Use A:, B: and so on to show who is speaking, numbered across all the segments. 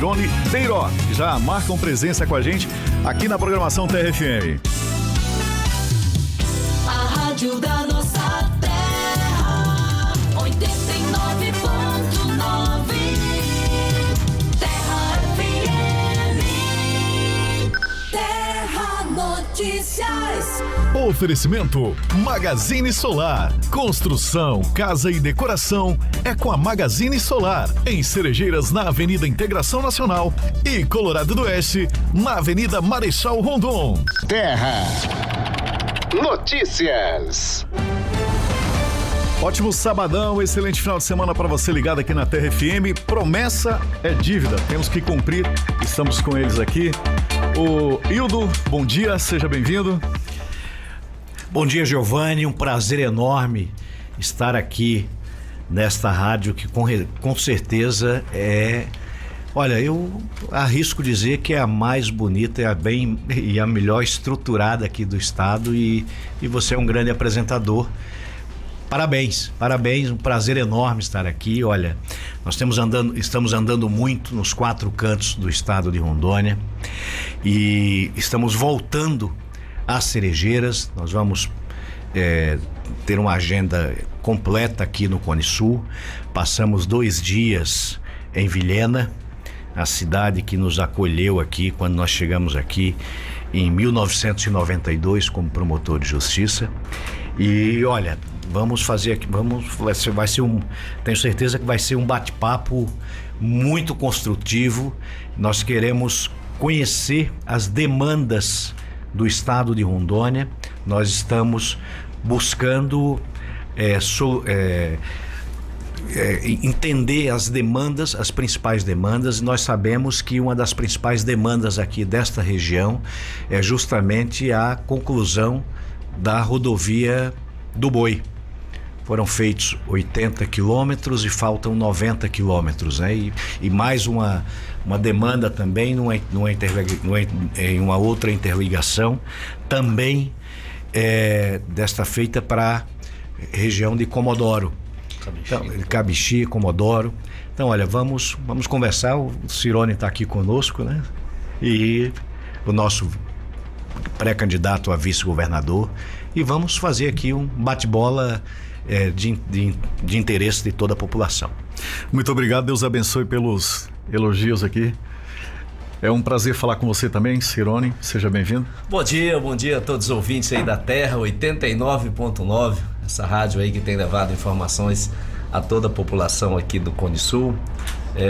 A: Cirone Deiró, que já marcam presença com a gente aqui na programação Terra FM.
B: A rádio da nossa terra, 89.9, Terra FM, Terra Notícias.
A: Oferecimento Magazine Solar. Construção, casa e decoração é com a Magazine Solar. Em Cerejeiras, na Avenida Integração Nacional, e Colorado do Oeste, na Avenida Marechal Rondon.
C: Terra Notícias.
A: Ótimo sabadão, excelente final de semana para você ligado aqui na Terra FM. Promessa é dívida, temos que cumprir. Estamos com eles aqui. O Hildo, bom dia, seja bem-vindo.
D: Bom dia, Giovanni, um prazer enorme estar aqui nesta rádio que com certeza é... Olha, eu arrisco dizer que é a mais bonita e a melhor estruturada aqui do estado e você é um grande apresentador. Parabéns, um prazer enorme estar aqui. Olha, nós estamos andando muito nos 4 cantos do estado de Rondônia e estamos voltando às Cerejeiras. Nós vamos ter uma agenda completa aqui no Cone Sul. Passamos 2 dias em Vilhena, a cidade que nos acolheu aqui quando nós chegamos aqui em 1992 como promotor de justiça. E olha, vamos fazer aqui, tenho certeza que vai ser um bate-papo muito construtivo. Nós queremos conhecer as demandas do estado de Rondônia. Nós estamos buscando entender as demandas, as principais demandas. Nós sabemos que uma das principais demandas aqui desta região é justamente a conclusão da rodovia do Boi. Foram feitos 80 quilômetros e faltam 90 quilômetros, né? E mais uma demanda também em uma outra interligação, também desta feita para a região de Comodoro. Cabixi, Comodoro. Então, olha, vamos conversar. O Cirone está aqui conosco, né? E o nosso pré-candidato a vice-governador. E vamos fazer aqui um bate-bola de interesse de toda a população.
A: Muito obrigado, Deus abençoe pelos elogios aqui. É um prazer falar com você também, Cirone, seja bem-vindo.
E: Bom dia a todos os ouvintes aí da Terra 89.9, essa rádio aí que tem levado informações a toda a população aqui do Cone Sul.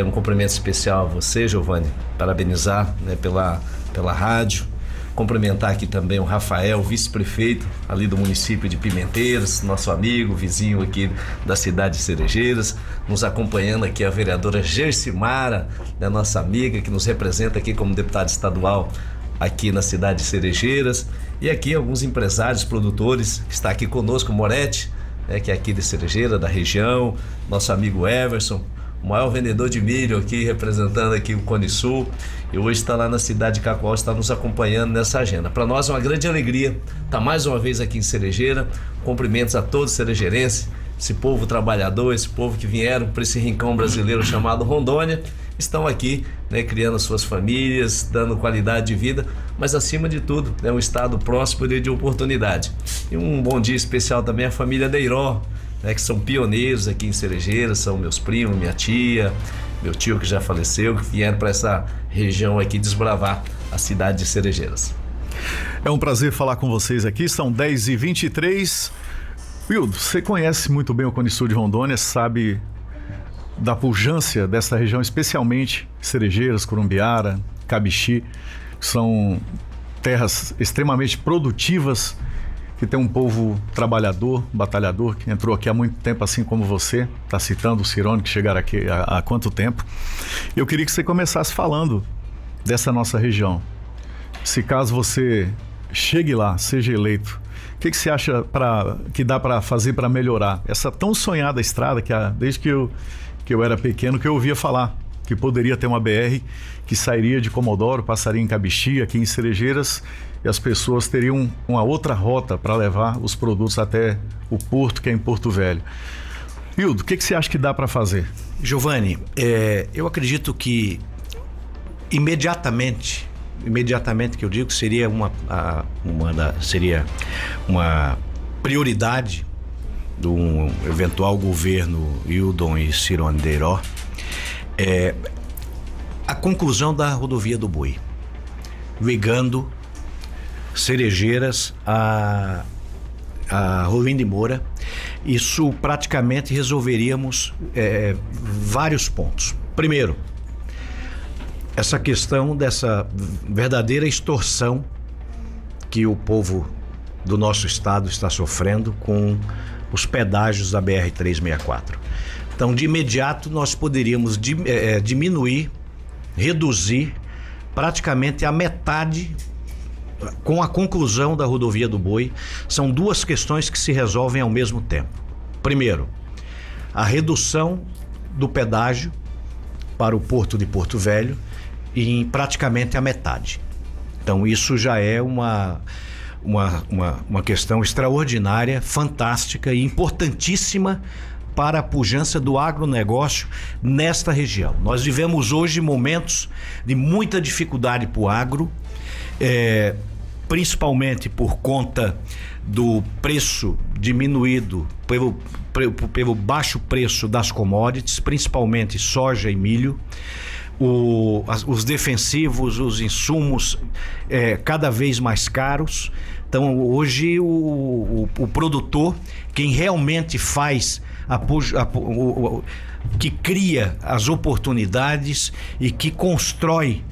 E: Um cumprimento especial a você, Giovanni, parabenizar, né, pela rádio. Cumprimentar aqui também o Rafael, vice-prefeito ali do município de Pimenteiras, nosso amigo, vizinho aqui da cidade de Cerejeiras. Nos acompanhando aqui a vereadora Gercimara, né, nossa amiga, que nos representa aqui como deputada estadual aqui na cidade de Cerejeiras. E aqui alguns empresários, produtores, que está aqui conosco, Moretti, que é aqui de Cerejeira, da região, nosso amigo Everson, o maior vendedor de milho aqui, representando aqui o Cone Sul, e hoje está lá na cidade de Cacoal, está nos acompanhando nessa agenda. Para nós é uma grande alegria estar mais uma vez aqui em Cerejeira. Cumprimentos a todos cerejeirenses, esse povo trabalhador, esse povo que vieram para esse rincão brasileiro chamado Rondônia, estão aqui, né, criando suas famílias, dando qualidade de vida, mas acima de tudo, é um estado próspero e de oportunidade. E um bom dia especial também à família Deiró, né, que são pioneiros aqui em Cerejeiras, são meus primos, minha tia, meu tio que já faleceu, que vieram para essa região aqui desbravar a cidade de Cerejeiras.
A: É um prazer falar com vocês aqui, são 10h23. Wildo, você conhece muito bem o Cone Sul de Rondônia, sabe da pujança dessa região, especialmente Cerejeiras, Corumbiara, Cabixi, que são terras extremamente produtivas, que tem um povo trabalhador, batalhador, que entrou aqui há muito tempo, assim como você, está citando o Cirone, que chegaram aqui há quanto tempo. Eu queria que você começasse falando dessa nossa região. Se caso você chegue lá, seja eleito, o que você acha que dá para fazer para melhorar essa tão sonhada estrada que desde que eu era pequeno que eu ouvia falar que poderia ter uma BR que sairia de Comodoro, passaria em Cabixi, aqui em Cerejeiras, e as pessoas teriam uma outra rota para levar os produtos até o porto, que é em Porto Velho. Hildo, o que você acha que dá para fazer?
D: Giovanni, eu acredito que imediatamente que eu digo que seria seria uma prioridade do eventual governo Hildon e Cirone Deiró, a conclusão da rodovia do Boi, ligando Cerejeiras a Rolim de Moura. Isso praticamente resolveríamos vários pontos. Primeiro, essa questão dessa verdadeira extorsão que o povo do nosso estado está sofrendo com os pedágios da BR-364. Então, de imediato, nós poderíamos diminuir, reduzir praticamente a metade com a conclusão da rodovia do Boi. São duas questões que se resolvem ao mesmo tempo. Primeiro, a redução do pedágio para o porto de Porto Velho em praticamente a metade. Então, isso já é uma questão extraordinária, fantástica e importantíssima para a pujança do agronegócio nesta região. Nós vivemos hoje momentos de muita dificuldade para o agro, principalmente por conta do preço diminuído pelo baixo preço das commodities, principalmente soja e milho. Os defensivos, os insumos cada vez mais caros. Então, hoje o produtor, quem realmente faz que cria as oportunidades e que constrói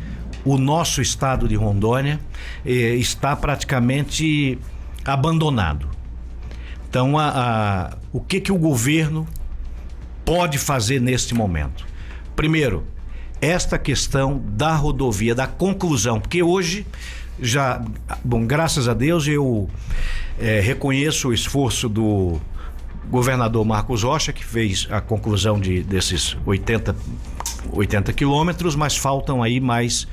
D: o nosso estado de Rondônia, está praticamente abandonado. Então, o que o governo pode fazer neste momento? Primeiro, esta questão da rodovia, da conclusão, porque hoje graças a Deus eu reconheço o esforço do governador Marcos Rocha, que fez a conclusão desses 80 quilômetros, mas faltam aí mais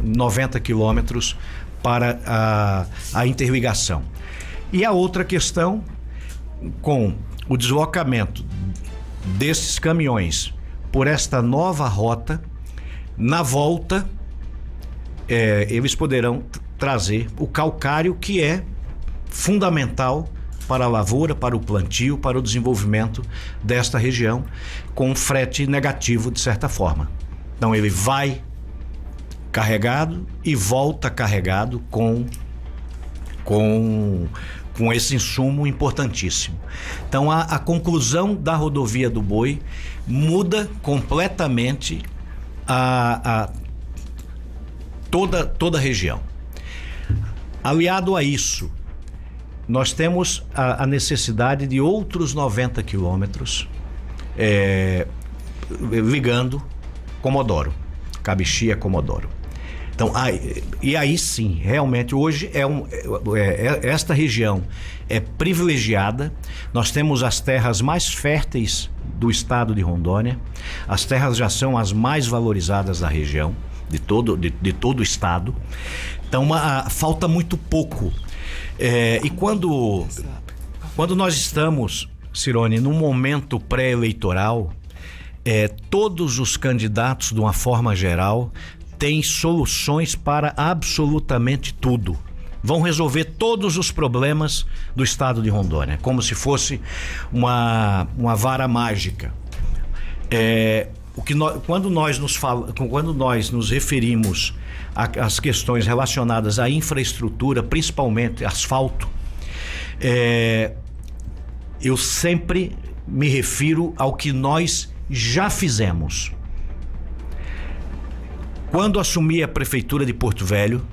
D: 90 quilômetros para a interligação. E a outra questão, com o deslocamento desses caminhões por esta nova rota, na volta eles poderão trazer o calcário, que é fundamental para a lavoura, para o plantio, para o desenvolvimento desta região, com frete negativo de certa forma. Então ele vai carregado e volta carregado com esse insumo importantíssimo. Então a conclusão da rodovia do Boi muda completamente toda a região. Aliado a isso, nós temos a necessidade de outros 90 quilômetros ligando Comodoro, Cabixi a Comodoro. Então, e aí sim, realmente hoje esta região é privilegiada. Nós temos as terras mais férteis do estado de Rondônia. As terras já são as mais valorizadas da região, de todo o estado. Então falta muito pouco. E quando nós estamos, Cirone, num momento pré-eleitoral, todos os candidatos, de uma forma geral, têm soluções para absolutamente tudo. Vão resolver todos os problemas do estado de Rondônia, como se fosse uma vara mágica. Quando nós nos referimos às questões relacionadas à infraestrutura, principalmente asfalto, eu sempre me refiro ao que nós já fizemos. Quando assumi a prefeitura de Porto Velho,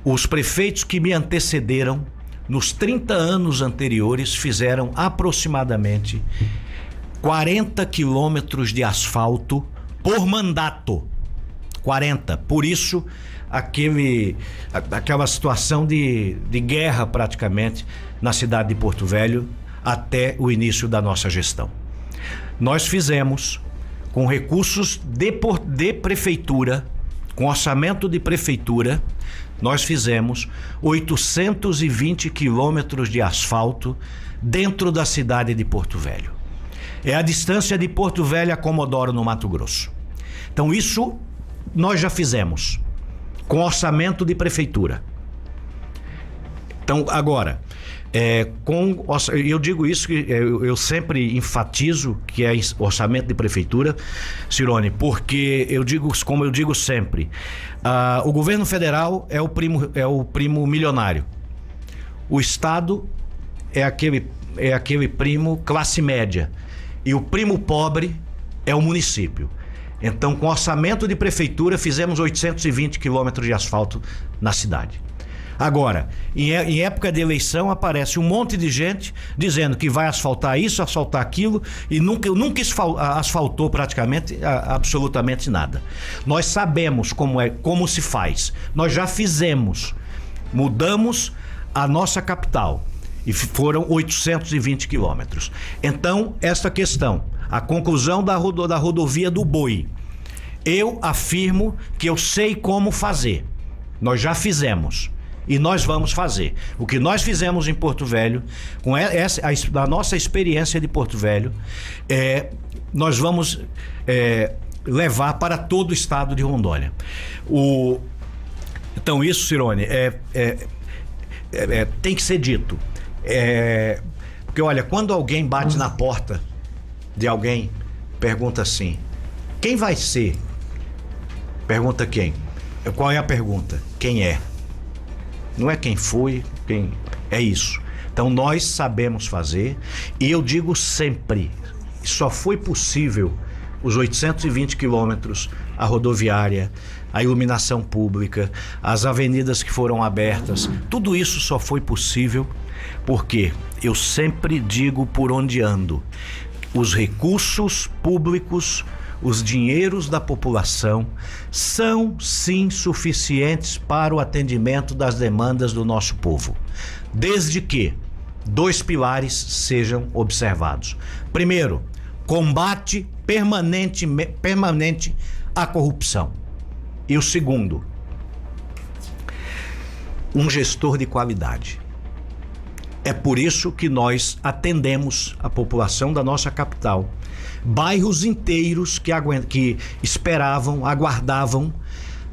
D: os prefeitos que me antecederam, nos 30 anos anteriores, fizeram aproximadamente 40 quilômetros de asfalto por mandato. 40. Por isso, aquela situação de guerra praticamente na cidade de Porto Velho até o início da nossa gestão. Nós fizemos, com recursos de prefeitura, com orçamento de prefeitura, nós fizemos 820 quilômetros de asfalto dentro da cidade de Porto Velho. É a distância de Porto Velho a Comodoro, no Mato Grosso. Então isso nós já fizemos, com orçamento de prefeitura. Então, agora, eu digo isso, que eu sempre enfatizo que é orçamento de prefeitura, Cirone, porque como eu digo sempre, o governo federal é o primo milionário, o estado é aquele primo classe média e o primo pobre é o município. Então, com orçamento de prefeitura, fizemos 820 quilômetros de asfalto na cidade. Agora, em época de eleição, aparece um monte de gente dizendo que vai asfaltar isso, asfaltar aquilo, e nunca asfaltou praticamente absolutamente nada. Nós sabemos como se faz. Nós já fizemos, mudamos a nossa capital e foram 820 quilômetros. Então, esta questão, a conclusão da rodovia do Boi, eu afirmo que eu sei como fazer. Nós já fizemos. E nós vamos fazer. O que nós fizemos em Porto Velho, com a nossa experiência de Porto Velho, nós vamos levar para todo o estado de Rondônia. Então isso, Cirone, tem que ser dito. Porque olha, quando alguém bate na porta de alguém, pergunta assim: quem vai ser? Pergunta quem? Qual é a pergunta? Quem é? Não é quem foi, quem é isso. Então nós sabemos fazer, e eu digo sempre, só foi possível os 820 quilômetros, a rodoviária, a iluminação pública, as avenidas que foram abertas, tudo isso só foi possível porque eu sempre digo por onde ando. Os recursos públicos, os dinheiros da população são sim suficientes para o atendimento das demandas do nosso povo, desde que 2 pilares sejam observados. Primeiro, combate permanente à corrupção. E o segundo, um gestor de qualidade. É por isso que nós atendemos a população da nossa capital. Bairros inteiros que esperavam, aguardavam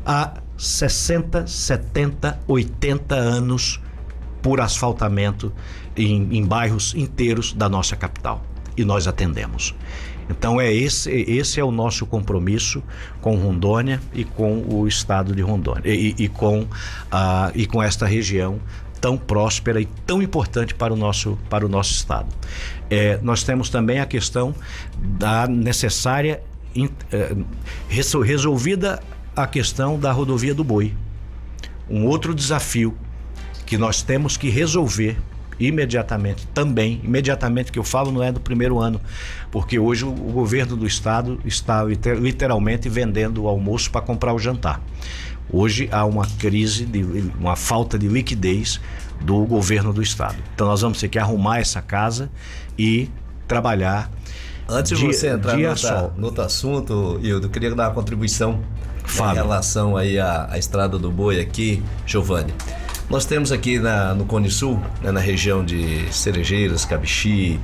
D: há 60, 70, 80 anos por asfaltamento em bairros inteiros da nossa capital. E nós atendemos. Então esse é o nosso compromisso com Rondônia e com o estado de Rondônia e com esta região tão próspera e tão importante para o nosso estado. Nós temos também a questão da necessária resolvida a questão da rodovia do Boi. Um outro desafio que nós temos que resolver imediatamente também, imediatamente que eu falo não é do primeiro ano, porque hoje o governo do estado está literalmente vendendo o almoço para comprar o jantar. Hoje há uma crise, uma falta de liquidez do governo do estado. Então nós vamos ter que arrumar essa casa e trabalhar.
E: Antes de você entrar no outro assunto, Hildo, eu queria dar uma contribuição em relação aí à Estrada do Boi aqui, Giovanni. Nós temos aqui no Cone Sul, né, na região de Cerejeiras, Cabixi,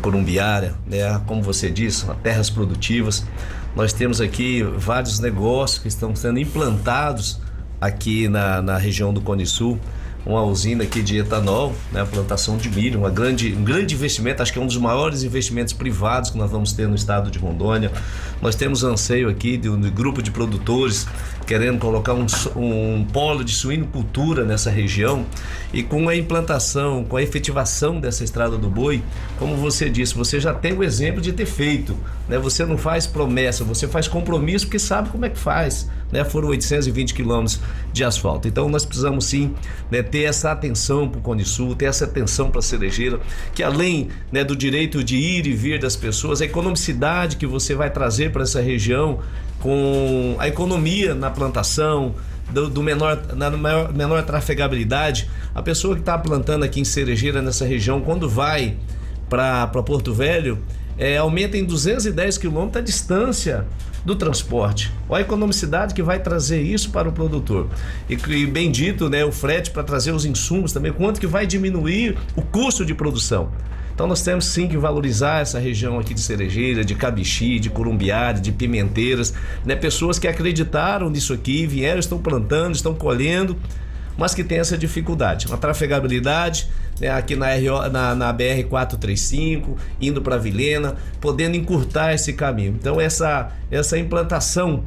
E: Corumbiara, né, como você disse, terras produtivas. Nós temos aqui vários negócios que estão sendo implantados aqui na região do Cone Sul. Uma usina aqui de etanol, né, plantação de milho, um grande investimento, acho que é um dos maiores investimentos privados que nós vamos ter no estado de Rondônia. Nós temos anseio aqui de um grupo de produtores querendo colocar um polo de suinocultura nessa região, e com a implantação, com a efetivação dessa Estrada do Boi, como você disse, você já tem o exemplo de ter feito, né? Você não faz promessa, você faz compromisso porque sabe como é que faz, né? Foram 820 quilômetros de asfalto. Então nós precisamos sim, né, ter essa atenção para o Cone Sul, ter essa atenção para a Cerejeira, que além, né, do direito de ir e vir das pessoas, a economicidade que você vai trazer para essa região, com a economia na plantação, menor trafegabilidade. A pessoa que está plantando aqui em Cerejeira, nessa região, quando vai para Porto Velho, aumenta em 210 quilômetros a distância do transporte. Olha a economicidade que vai trazer isso para o produtor. E bendito, né, o frete para trazer os insumos também, quanto que vai diminuir o custo de produção. Então nós temos sim que valorizar essa região aqui de Cerejeira, de Cabixi, de Corumbiara, de Pimenteiras, né? Pessoas que acreditaram nisso aqui, vieram, estão plantando, estão colhendo, mas que tem essa dificuldade, uma trafegabilidade, né, aqui na BR-435, indo para Vilhena, podendo encurtar esse caminho. Então essa implantação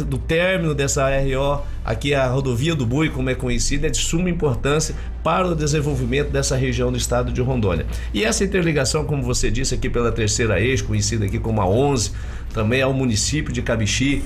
E: do término dessa RO, aqui a rodovia do Bui, como é conhecida, é de suma importância para o desenvolvimento dessa região do estado de Rondônia. E essa interligação, como você disse, aqui pela terceira eixo, conhecida aqui como a 11, também ao município de Cabixi,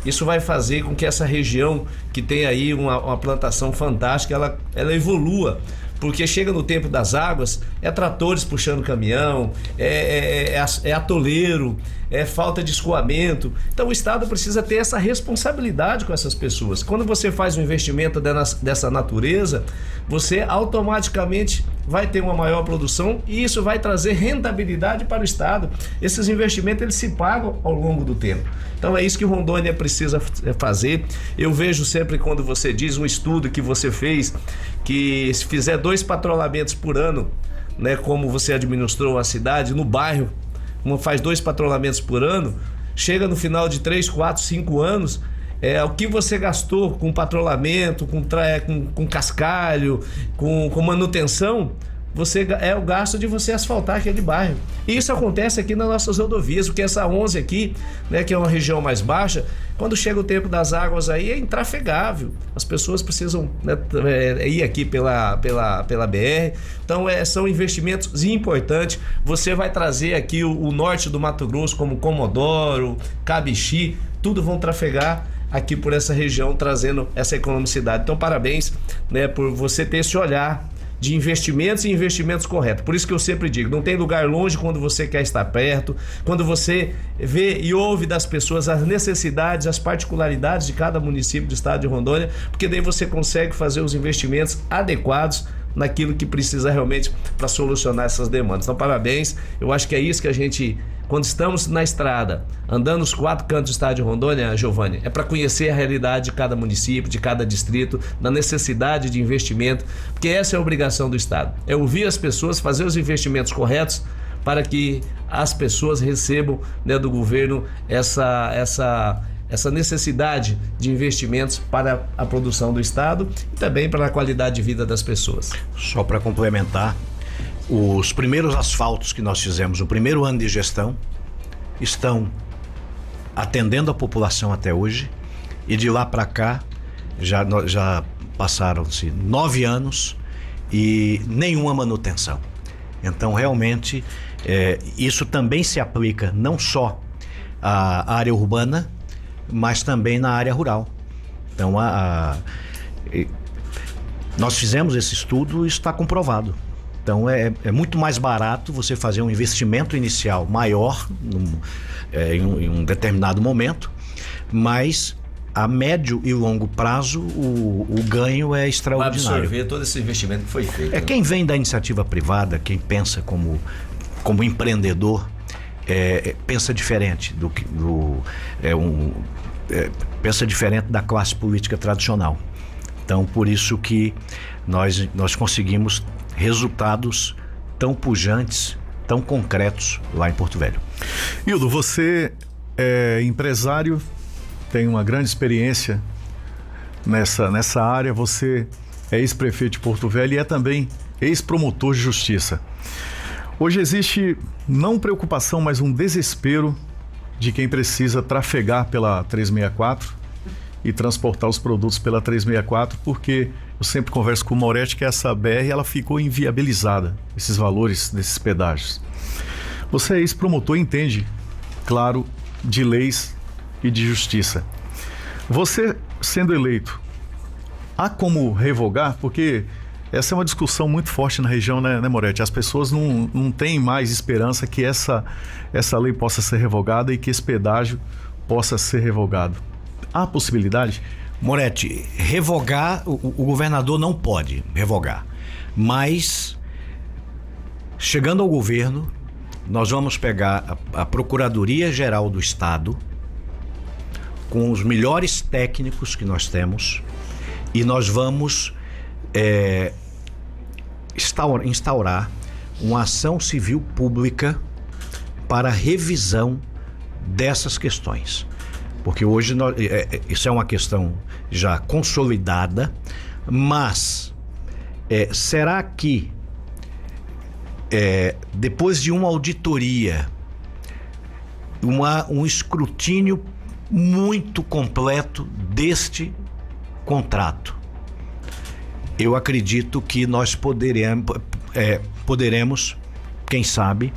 E: isso vai fazer com que essa região, que tem aí uma plantação fantástica, ela evolua. Porque chega no tempo das águas, é tratores puxando caminhão, é atoleiro, é falta de escoamento. Então o Estado precisa ter essa responsabilidade com essas pessoas. Quando você faz um investimento dessa natureza, você automaticamente vai ter uma maior produção e isso vai trazer rentabilidade para o Estado. Esses investimentos eles se pagam ao longo do tempo. Então é isso que Rondônia precisa fazer. Eu vejo sempre quando você diz um estudo que você fez, que se fizer 2 patrulhamentos por ano, né, como você administrou a cidade, no bairro, faz 2 patrulhamentos por ano, chega no final de 3, 4, 5 anos, o que você gastou com patrulhamento, com cascalho, com manutenção, é o gasto de você asfaltar aquele bairro. E isso acontece aqui nas nossas rodovias, porque essa 11 aqui, né, que é uma região mais baixa, quando chega o tempo das águas aí é intrafegável. As pessoas precisam, né, ir aqui pela BR. Então são investimentos importantes. Você vai trazer aqui o norte do Mato Grosso, como Comodoro, Cabixi, tudo vão trafegar aqui por essa região, trazendo essa economicidade. Então parabéns, né, por você ter esse olhar de investimentos e investimentos corretos. Por isso que eu sempre digo, não tem lugar longe quando você quer estar perto, quando você vê e ouve das pessoas as necessidades, as particularidades de cada município do estado de Rondônia, porque daí você consegue fazer os investimentos adequados naquilo que precisa realmente para solucionar essas demandas. Então parabéns, eu acho que é isso que a gente, quando estamos na estrada, andando os 4 cantos do estado de Rondônia, Giovanni, é para conhecer a realidade de cada município, de cada distrito, da necessidade de investimento, porque essa é a obrigação do Estado, é ouvir as pessoas, fazer os investimentos corretos para que as pessoas recebam, né, do governo essa necessidade de investimentos para a produção do Estado e também para a qualidade de vida das pessoas.
D: Só para complementar, os primeiros asfaltos que nós fizemos no primeiro ano de gestão estão atendendo a população até hoje, e de lá para cá já passaram-se 9 anos e nenhuma manutenção. Então realmente isso também se aplica não só à área urbana, mas também na área rural. Então nós fizemos esse estudo e está comprovado. Então é muito mais barato você fazer um investimento inicial maior em um determinado momento, mas a médio e longo prazo o ganho é extraordinário.
E: Vai absorver todo esse investimento que foi feito.
D: Quem vem da iniciativa privada, quem pensa como empreendedor, pensa diferente pensa diferente da classe política tradicional. Então por isso que nós conseguimos resultados tão pujantes, tão concretos lá em Porto Velho.
A: Hildo, você é empresário, tem uma grande experiência nessa área, você é ex-prefeito de Porto Velho e é também ex-promotor de justiça. Hoje existe não preocupação, mas um desespero de quem precisa trafegar pela 364 e transportar os produtos pela 364, porque eu sempre converso com o Moretti que essa BR ela ficou inviabilizada, esses valores desses pedágios. Você é ex-promotor, entende, claro, de leis e de justiça. Você sendo eleito, há como revogar? Porque essa é uma discussão muito forte na região, né, Moretti? As pessoas não têm mais esperança que essa lei possa ser revogada e que esse pedágio possa ser revogado. Há possibilidade?
D: Moretti, revogar, o governador não pode revogar, mas chegando ao governo, nós vamos pegar a Procuradoria-Geral do Estado com os melhores técnicos que nós temos e nós vamos instaurar uma ação civil pública para revisão dessas questões. Porque hoje isso é uma questão já consolidada, mas será que depois de uma auditoria, um escrutínio muito completo deste contrato, eu acredito que nós poderemos, quem sabe,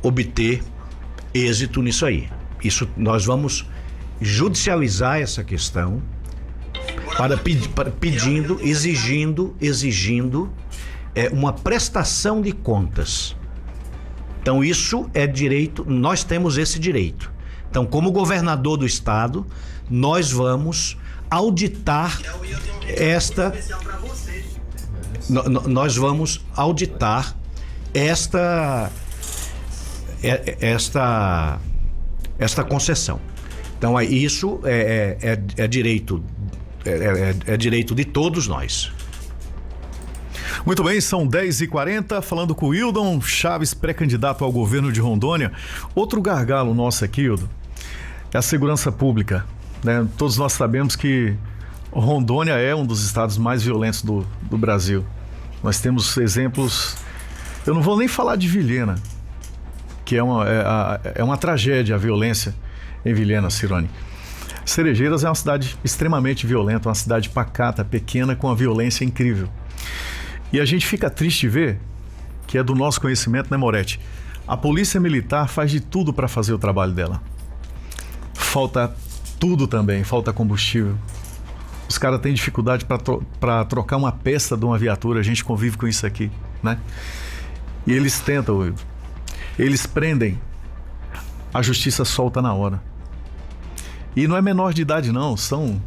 D: obter êxito nisso aí. Isso, nós vamos judicializar essa questão exigindo uma prestação de contas. Então isso é direito, nós temos esse direito. Então, como governador do estado, nós vamos auditar nós vamos auditar esta concessão. Então, isso é direito de todos nós.
A: Muito bem, são 10h40, falando com o Wildon Chaves, pré-candidato ao governo de Rondônia. Outro gargalo nosso aqui, Wildon, é a segurança pública, né? Todos nós sabemos que Rondônia é um dos estados mais violentos do Brasil. Nós temos exemplos, eu não vou nem falar de Vilhena, que é uma tragédia a violência em Vilhena, Cirone. Cerejeiras é uma cidade extremamente violenta, uma cidade pacata, pequena, com uma violência incrível. E a gente fica triste de ver, que é do nosso conhecimento, né, Moretti? A polícia militar faz de tudo para fazer o trabalho dela. Falta tudo também, falta combustível. Os caras têm dificuldade para trocar uma peça de uma viatura, a gente convive com isso aqui, né? E eles tentam, eles prendem, a justiça solta na hora. E não é menor de idade não, são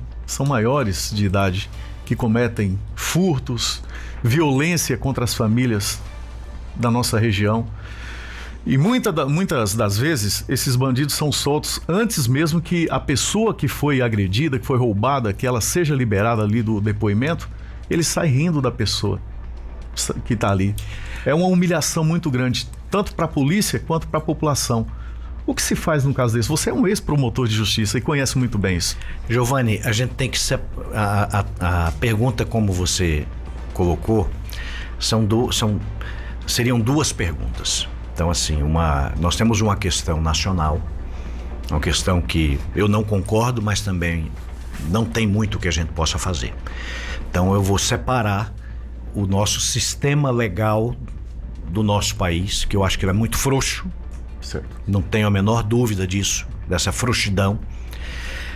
A: maiores de idade que cometem furtos, violência contra as famílias da nossa região. E muitas das vezes esses bandidos são soltos antes mesmo que a pessoa que foi agredida, que foi roubada, que ela seja liberada ali do depoimento, ele sai rindo da pessoa que está ali. É uma humilhação muito grande, tanto para a polícia quanto para a população. O que se faz no caso desse? Você é um ex-promotor de justiça e conhece muito bem isso.
D: Giovanni, a gente tem que a pergunta, como você colocou, seriam duas perguntas. Então, assim, nós temos uma questão nacional, uma questão que eu não concordo, mas também não tem muito que a gente possa fazer. Então, eu vou separar o nosso sistema legal do nosso país, que eu acho que ele é muito frouxo.
A: Certo.
D: Não tenho a menor dúvida disso, dessa frouxidão.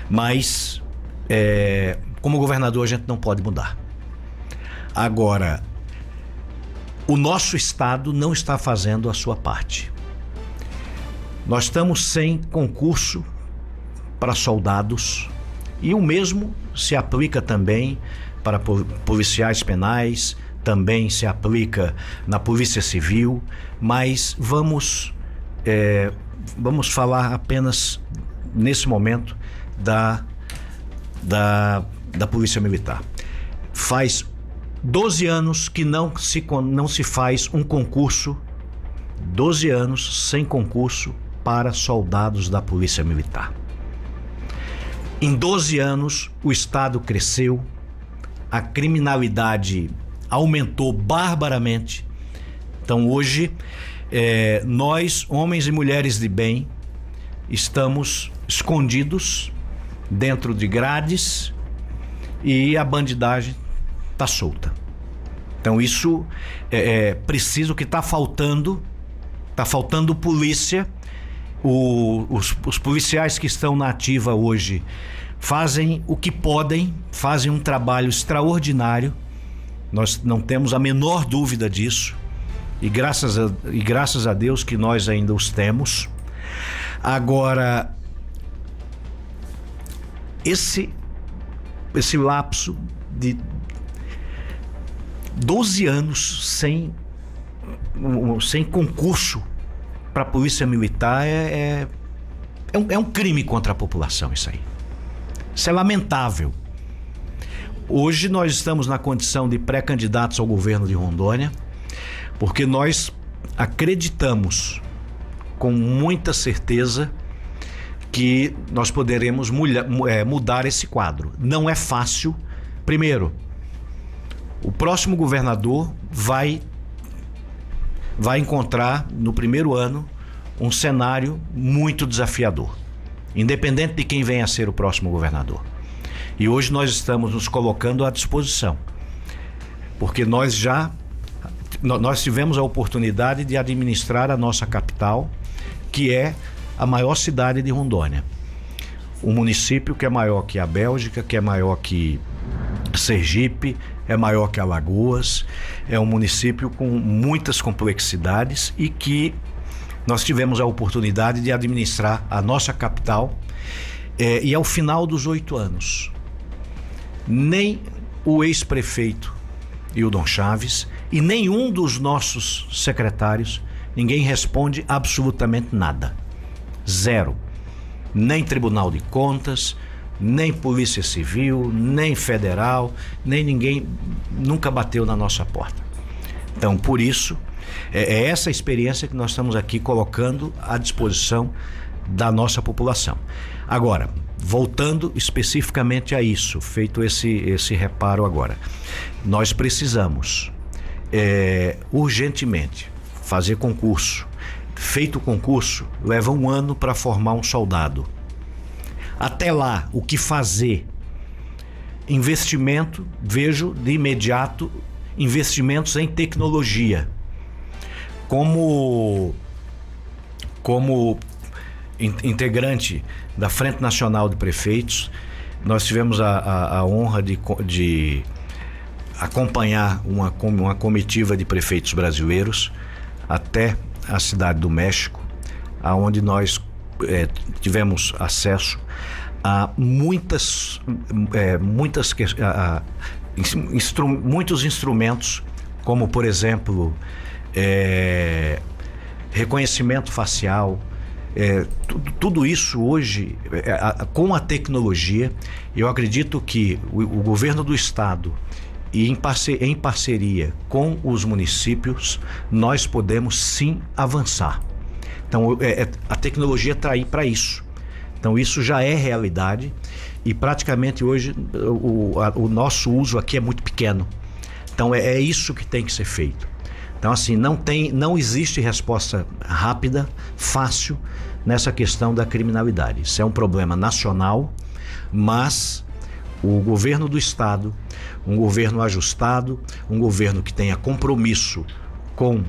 D: Mas, como governador, a gente não pode mudar. Agora, o nosso estado não está fazendo a sua parte. Nós estamos sem concurso para soldados e o mesmo se aplica também para policiais penais, também se aplica na Polícia Civil, mas vamos falar apenas nesse momento da Polícia Militar. Faz 12 anos que não se faz um concurso, 12 anos sem concurso para soldados da Polícia Militar. Em 12 anos o estado cresceu, a criminalidade aumentou barbaramente. Então hoje nós, homens e mulheres de bem, estamos escondidos dentro de grades e a bandidagem está solta. Então isso é preciso, que está faltando polícia. Os policiais que estão na ativa hoje fazem o que podem, fazem um trabalho extraordinário, nós não temos a menor dúvida disso, e graças a Deus que nós ainda os temos. Agora, esse lapso de 12 anos sem concurso para a Polícia Militar é um crime contra a população, isso aí. Isso é lamentável. Hoje nós estamos na condição de pré-candidatos ao governo de Rondônia Porque nós acreditamos com muita certeza que nós poderemos mudar esse quadro. Não é fácil. Primeiro, o próximo governador vai encontrar no primeiro ano um cenário muito desafiador, independente de quem venha a ser o próximo governador. E hoje nós estamos nos colocando à disposição, porque nós tivemos a oportunidade de administrar a nossa capital, que é a maior cidade de Rondônia. Um município que é maior que a Bélgica, que é maior que Sergipe, é maior que Alagoas, é um município com muitas complexidades e que nós tivemos a oportunidade de administrar a nossa capital, e ao final dos 8 anos, nem o ex-prefeito Hildon Chaves e nenhum dos nossos secretários, ninguém responde absolutamente nada. Zero. Nem Tribunal de Contas, nem Polícia Civil, nem Federal, nem ninguém nunca bateu na nossa porta. Então, por isso, é essa experiência que nós estamos aqui colocando à disposição da nossa população. Agora, voltando especificamente a isso, feito esse reparo agora, nós precisamos urgentemente fazer concurso. Feito o concurso, leva 1 ano para formar um soldado. Até lá, o que fazer? Investimento, vejo de imediato investimentos em tecnologia. Como integrante da Frente Nacional de Prefeitos, nós tivemos a honra de acompanhar uma comitiva de prefeitos brasileiros até a cidade do México, aonde nós tivemos acesso a muitos instrumentos, como por exemplo reconhecimento facial, tudo isso hoje com a tecnologia. Eu acredito que o governo do estado e em parceria com os municípios nós podemos sim avançar. Então a tecnologia está aí para isso. Então isso já é realidade e praticamente hoje o nosso uso aqui é muito pequeno. Então é isso que tem que ser feito. Então assim, não existe resposta rápida, fácil nessa questão da criminalidade. Isso é um problema nacional, mas o governo do estado, um governo ajustado, um governo que tenha compromisso com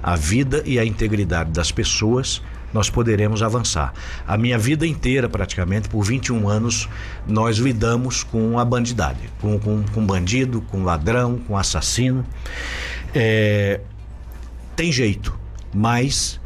D: a vida e a integridade das pessoas, nós poderemos avançar. A minha vida inteira, praticamente, por 21 anos, nós lidamos com a bandidagem, com bandido, com ladrão, com assassino. Tem jeito, mas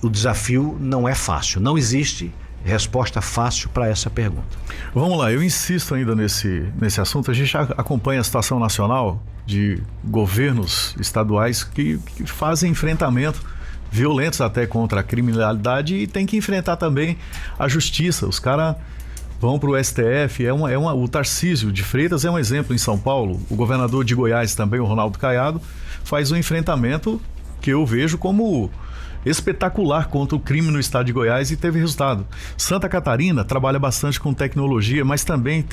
D: o desafio não é fácil. Não existe resposta fácil para essa pergunta.
A: Vamos lá, eu insisto ainda nesse assunto. A gente já acompanha a situação nacional de governos estaduais que fazem enfrentamento violentos até contra a criminalidade e tem que enfrentar também a justiça. Os caras vão para o STF, o Tarcísio de Freitas é um exemplo em São Paulo. O governador de Goiás também, o Ronaldo Caiado, faz um enfrentamento que eu vejo como espetacular contra o crime no estado de Goiás e teve resultado. Santa Catarina trabalha bastante com tecnologia, mas também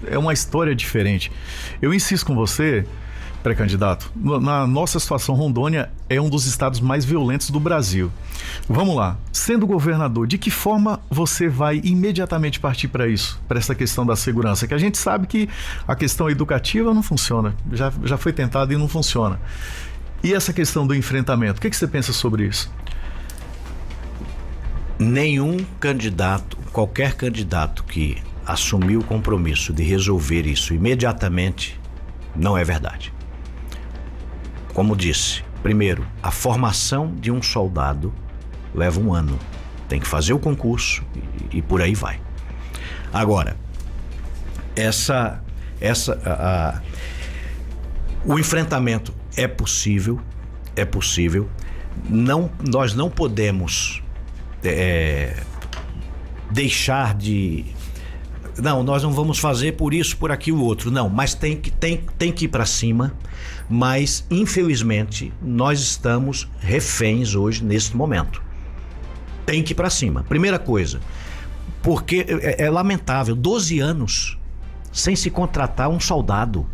A: é uma história diferente. Eu insisto com você, pré-candidato, na nossa situação, Rondônia é um dos estados mais violentos do Brasil. Vamos lá, sendo governador, de que forma você vai imediatamente partir para isso, para essa questão da segurança? Que a gente sabe que a questão educativa não funciona, já foi tentado e não funciona. E essa questão do enfrentamento, o que você pensa sobre isso?
D: Nenhum candidato, qualquer candidato que assumiu o compromisso de resolver isso imediatamente, não é verdade. Como disse, primeiro, a formação de um soldado leva 1 ano. Tem que fazer o concurso e por aí vai. Agora, o enfrentamento é possível. Nós não podemos deixar de não, nós não vamos fazer por isso, por aquilo, outro. Não, mas tem que ir para cima. Mas, infelizmente, nós estamos reféns hoje, nesse momento. Tem que ir para cima. Primeira coisa, porque é lamentável, 12 anos sem se contratar um soldado.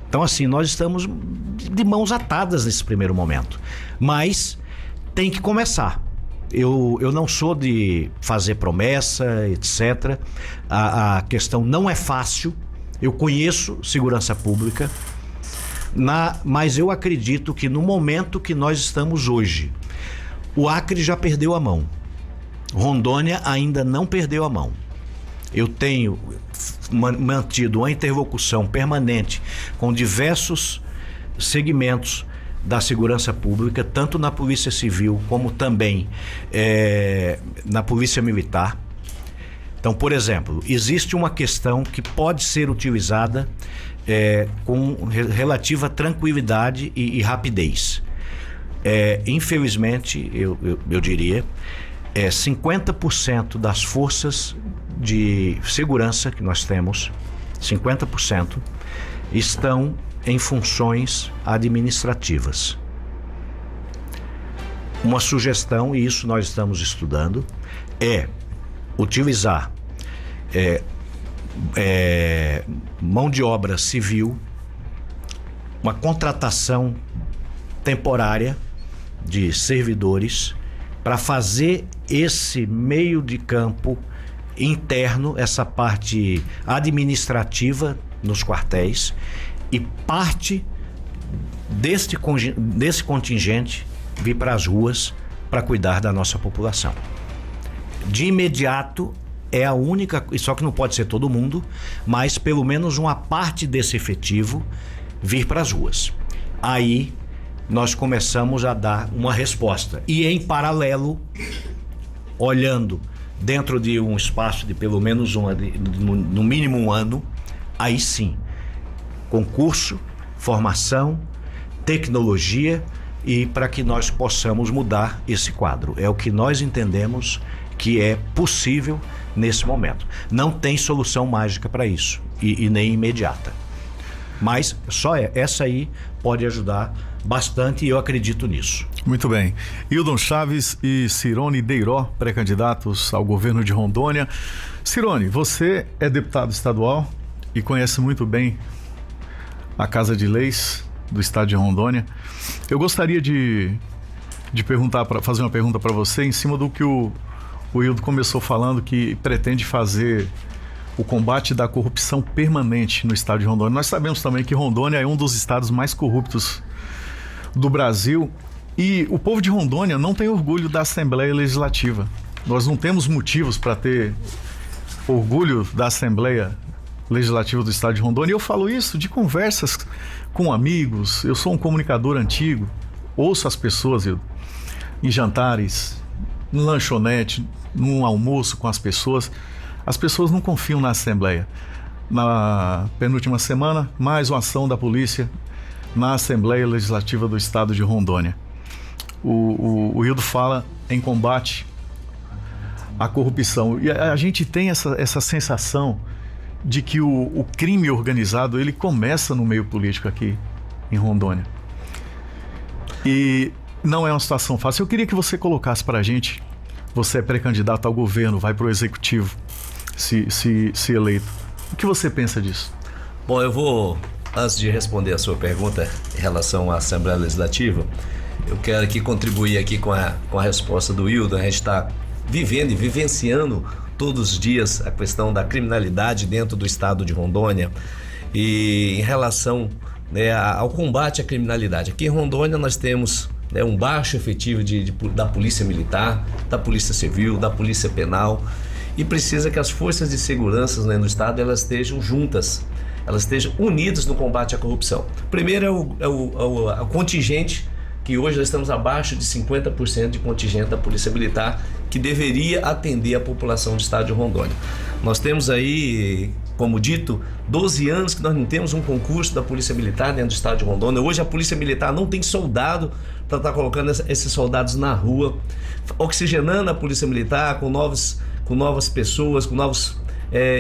D: Então, assim, nós estamos de mãos atadas nesse primeiro momento. Mas tem que começar. Eu não sou de fazer promessa, etc. A questão não é fácil. Eu conheço segurança pública, mas eu acredito que no momento que nós estamos hoje, o Acre já perdeu a mão. Rondônia ainda não perdeu a mão. Eu tenho mantido uma interlocução permanente com diversos segmentos da segurança pública, tanto na Polícia Civil como também na Polícia Militar. Então, por exemplo, existe uma questão que pode ser utilizada com relativa tranquilidade e rapidez. Infelizmente, eu diria, 50% das forças de segurança que nós temos, 50%, estão em funções administrativas. Uma sugestão, e isso nós estamos estudando, é utilizar mão de obra civil, uma contratação temporária de servidores para fazer esse meio de campo interno, essa parte administrativa nos quartéis, e parte desse contingente vir para as ruas para cuidar da nossa população. De imediato é a única, só que não pode ser todo mundo, mas pelo menos uma parte desse efetivo vir para as ruas. Aí nós começamos a dar uma resposta. E em paralelo, olhando dentro de um espaço de pelo menos no mínimo um ano, aí sim, concurso, formação, tecnologia, e para que nós possamos mudar esse quadro. É o que nós entendemos que é possível nesse momento. Não tem solução mágica para isso e nem imediata. Mas só essa aí pode ajudar bastante, e eu acredito nisso.
A: Muito bem. Hildon Chaves e Cirone Deiró, pré-candidatos ao governo de Rondônia. Cirone, você é deputado estadual e conhece muito bem a Casa de Leis do estado de Rondônia. Eu gostaria de fazer uma pergunta para você em cima do que o Hildon começou falando, que pretende fazer o combate da corrupção permanente no estado de Rondônia. Nós sabemos também que Rondônia é um dos estados mais corruptos do Brasil, e o povo de Rondônia não tem orgulho da Assembleia Legislativa. Nós não temos motivos para ter orgulho da Assembleia Legislativa do estado de Rondônia. E eu falo isso de conversas com amigos. Eu sou um comunicador antigo, ouço as pessoas em jantares, no lanchonete, num almoço com as pessoas. As pessoas não confiam na Assembleia. Na penúltima semana, mais uma ação da polícia na Assembleia Legislativa do estado de Rondônia. O Hildon fala em combate à corrupção. E a gente tem essa sensação de que o crime organizado, ele começa no meio político aqui em Rondônia. E não é uma situação fácil. Eu queria que você colocasse para a gente, você é pré-candidato ao governo, vai para o executivo, se eleito. O que você pensa disso?
E: Bom, eu vou, antes de responder a sua pergunta em relação à Assembleia Legislativa, eu quero aqui contribuir aqui com a resposta do Hildon. A gente está vivendo e vivenciando todos os dias a questão da criminalidade dentro do estado de Rondônia, e em relação, né, ao combate à criminalidade. Aqui em Rondônia nós temos, né, um baixo efetivo da Polícia Militar, da Polícia Civil, da Polícia Penal, e precisa que as forças de segurança, né, no estado, elas estejam juntas, elas estejam unidas no combate à corrupção. Primeiro é o contingente, que hoje nós estamos abaixo de 50% de contingente da Polícia Militar, que deveria atender a população do estado de Rondônia. Nós temos aí, como dito, 12 anos que nós não temos um concurso da Polícia Militar dentro do estado de Rondônia. Hoje a Polícia Militar não tem soldado para estar colocando esses soldados na rua, oxigenando a Polícia Militar com novas pessoas, com novos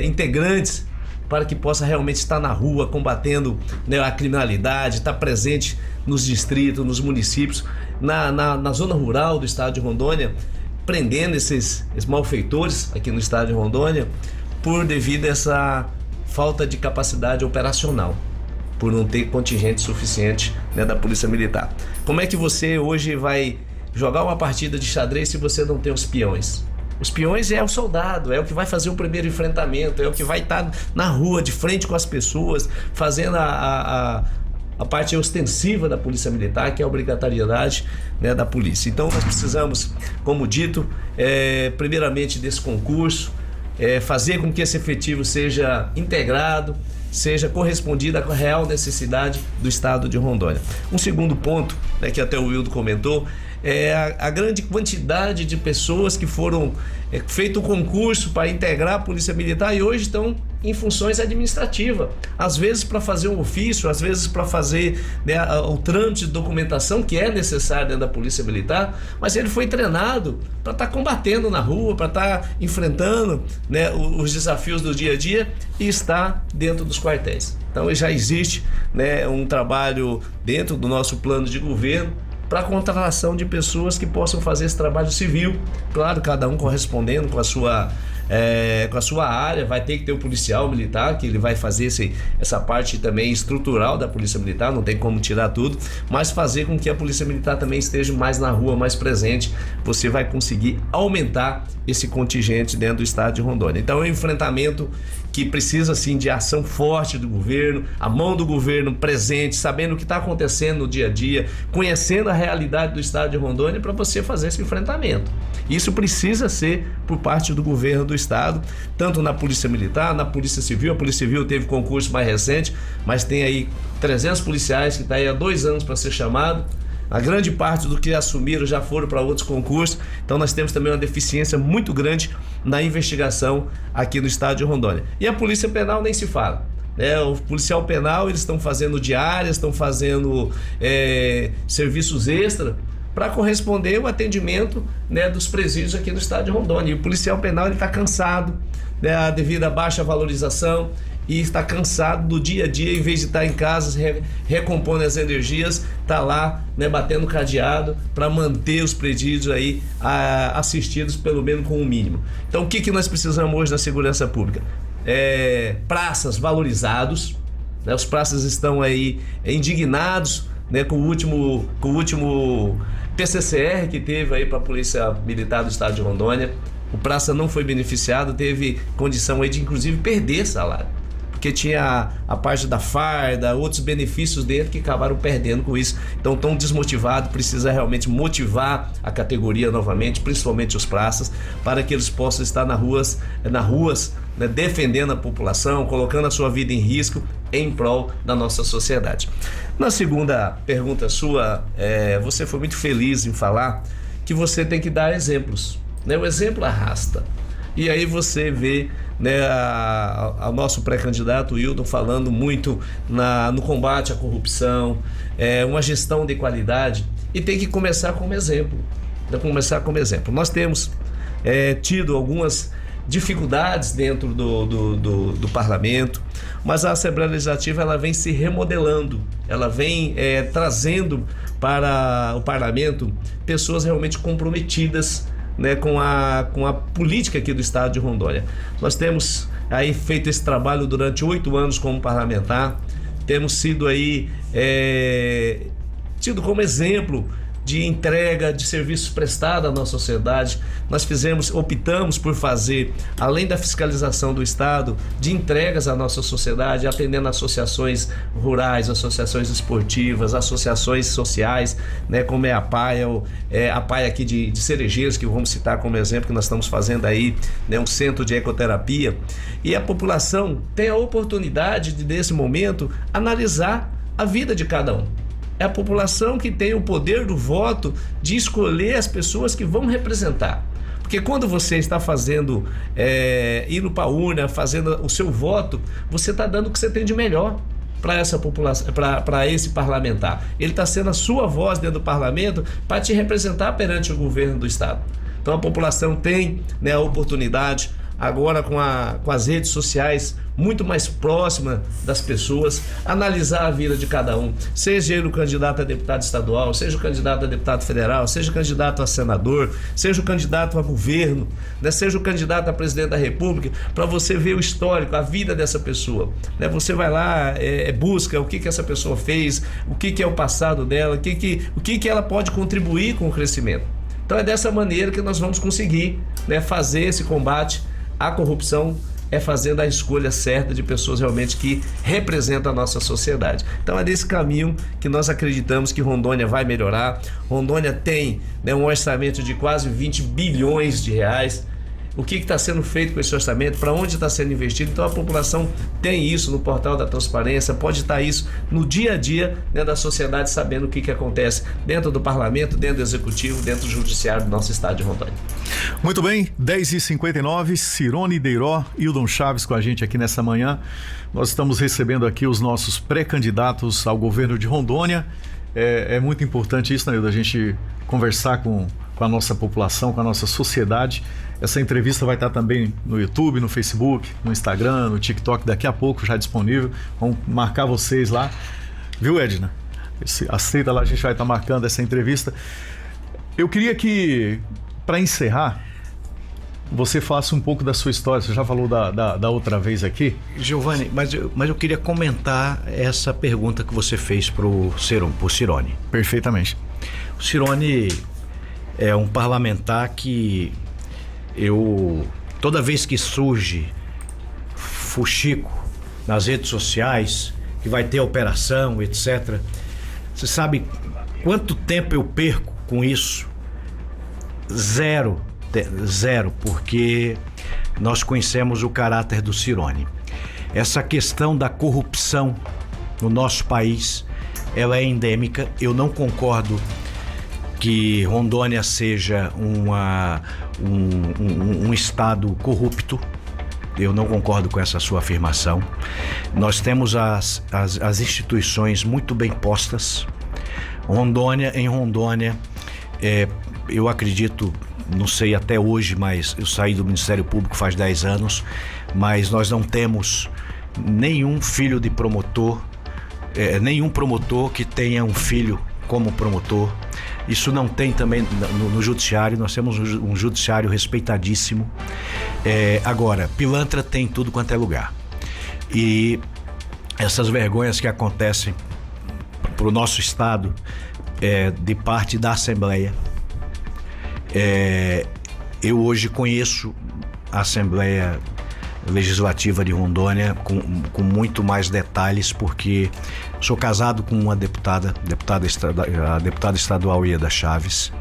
E: integrantes para que possa realmente estar na rua combatendo, né, a criminalidade, estar presente nos distritos, nos municípios, na zona rural do estado de Rondônia, prendendo esses malfeitores aqui no estado de Rondônia devido a essa falta de capacidade operacional, por não ter contingente suficiente, né, da Polícia Militar. Como é que você hoje vai jogar uma partida de xadrez se você não tem os peões? Os peões é o soldado, é o que vai fazer o primeiro enfrentamento, é o que vai estar na rua, de frente com as pessoas, fazendo a parte ostensiva da Polícia Militar, que é a obrigatoriedade, né, da polícia. Então nós precisamos, como dito, primeiramente desse concurso, fazer com que esse efetivo seja integrado, seja correspondido à real necessidade do estado de Rondônia. Um segundo ponto, né, que até o Wildo comentou, é a grande quantidade de pessoas que foram feito um concurso para integrar a Polícia Militar e hoje estão em funções administrativas, às vezes para fazer um ofício, às vezes para fazer, né, o trâmite de documentação que é necessário dentro da Polícia Militar, mas ele foi treinado para estar combatendo na rua, para estar enfrentando, né, os desafios do dia a dia e está dentro dos quartéis. Então já existe, né, um trabalho dentro do nosso plano de governo para a contratação de pessoas que possam fazer esse trabalho civil. Claro, cada um correspondendo com a sua área. Vai ter que ter o policial militar, que ele vai fazer essa parte também estrutural da Polícia Militar, não tem como tirar tudo, mas fazer com que a Polícia Militar também esteja mais na rua, mais presente. Você vai conseguir aumentar esse contingente dentro do estado de Rondônia. Então é um enfrentamento que precisa sim de ação forte do governo, a mão do governo presente, sabendo o que está acontecendo no dia a dia, conhecendo a realidade do estado de Rondônia para você fazer esse enfrentamento. Isso precisa ser por parte do governo do estado, tanto na Polícia Militar, na Polícia Civil. A Polícia Civil teve concurso mais recente, mas tem aí 300 policiais que está aí há 2 anos para ser chamado. A grande parte do que assumiram já foram para outros concursos, então nós temos também uma deficiência muito grande na investigação aqui no estado de Rondônia. E a Polícia Penal nem se fala, né? O policial penal, eles estão fazendo diárias, estão fazendo serviços extra para corresponder o atendimento, né, dos presídios aqui no estado de Rondônia. E o policial penal está cansado, né, devido à baixa valorização, e está cansado do dia a dia, em vez de estar em casa recompondo as energias, está lá, né, batendo cadeado para manter os presídios aí assistidos pelo menos com o mínimo. Então o que nós precisamos hoje na segurança pública? Praças valorizados, né? Os praças estão aí indignados, né, com o último PCCR que teve aí para a Polícia Militar do estado de Rondônia. O praça não foi beneficiado, teve condição aí de inclusive perder salário, porque tinha a parte da farda, outros benefícios dentro que acabaram perdendo com isso. Então tão desmotivado, precisa realmente motivar a categoria novamente, principalmente os praças, para que eles possam estar nas ruas, né, defendendo a população, colocando a sua vida em risco em prol da nossa sociedade. Na segunda pergunta sua, você foi muito feliz em falar que você tem que dar exemplos, né? O exemplo arrasta. E aí você vê, né, o nosso pré-candidato Wildon falando muito no combate à corrupção, uma gestão de qualidade, e tem que começar como exemplo. Nós temos tido algumas dificuldades dentro do parlamento, mas a Assembleia Legislativa ela vem se remodelando, ela vem trazendo para o parlamento pessoas realmente comprometidas, né, com a política aqui do estado de Rondônia. Nós temos aí feito esse trabalho durante 8 anos como parlamentar, temos sido aí tido como exemplo de entrega de serviços prestados à nossa sociedade. Nós optamos por fazer, além da fiscalização do estado, de entregas à nossa sociedade, atendendo associações rurais, associações esportivas, associações sociais, né, como a PAI aqui de Cerejeiros, que vamos citar como exemplo, que nós estamos fazendo aí, né, um centro de ecoterapia, e a população tem a oportunidade de, nesse momento, analisar a vida de cada um. É a população que tem o poder do voto de escolher as pessoas que vão representar. Porque quando você está indo para a urna, fazendo o seu voto, você está dando o que você tem de melhor para essa população, para esse parlamentar. Ele está sendo a sua voz dentro do parlamento para te representar perante o governo do estado. Então a população tem, né, a oportunidade. agora com as redes sociais muito mais próxima das pessoas, analisar a vida de cada um, seja ele o candidato a deputado estadual, seja o candidato a deputado federal, seja o candidato a senador, seja o candidato a governo, né? Seja o candidato a presidente da república, para você ver o histórico, a vida dessa pessoa, né? Você vai lá, busca o que essa pessoa fez, o que é o passado dela, o que ela pode contribuir com o crescimento. Então é dessa maneira que nós vamos conseguir, né, fazer esse combate à corrupção, fazendo a escolha certa de pessoas realmente que representam a nossa sociedade. Então é desse caminho que nós acreditamos que Rondônia vai melhorar. Rondônia tem, né, um orçamento de quase 20 bilhões de reais. O que está sendo feito com esse orçamento, para onde está sendo investido. Então a população tem isso no portal da transparência, pode estar isso no dia a dia, né, da sociedade, sabendo o que acontece dentro do parlamento, dentro do executivo, dentro do judiciário do nosso estado de Rondônia.
A: Muito bem, 10h59, Cirone Deiró, Hildon Chaves com a gente aqui nessa manhã. Nós estamos recebendo aqui os nossos pré-candidatos ao governo de Rondônia. É muito importante isso, né, Hildon, a gente conversar com a nossa população, com a nossa sociedade. Essa entrevista vai estar também no YouTube, no Facebook, no Instagram, no TikTok, daqui a pouco já disponível. Vamos marcar vocês lá. Viu, Edna? Aceita lá, a gente vai estar marcando essa entrevista. Eu queria que, para encerrar, você faça um pouco da sua história. Você já falou da outra vez aqui.
D: Giovanni, mas eu queria comentar essa pergunta que você fez pro Cirone.
A: Perfeitamente.
D: O Cirone é um parlamentar que toda vez que surge fuxico nas redes sociais, que vai ter operação, etc. Você sabe quanto tempo eu perco com isso? Zero, porque nós conhecemos o caráter do Cirone. Essa questão da corrupção no nosso país, ela é endêmica. Eu não concordo que Rondônia seja um estado corrupto. Eu não concordo com essa sua afirmação. Nós temos as instituições muito bem postas. Em Rondônia, eu acredito, não sei até hoje, mas eu saí do Ministério Público faz 10 anos, mas nós não temos nenhum filho de promotor, nenhum promotor que tenha um filho como promotor. Isso não tem também no judiciário. Nós temos um judiciário respeitadíssimo. Agora, pilantra tem tudo quanto é lugar. E essas vergonhas que acontecem para o nosso estado, de parte da Assembleia, eu hoje conheço a Assembleia Legislativa de Rondônia com muito mais detalhes, porque sou casado com uma a deputada estadual Ieda Chaves.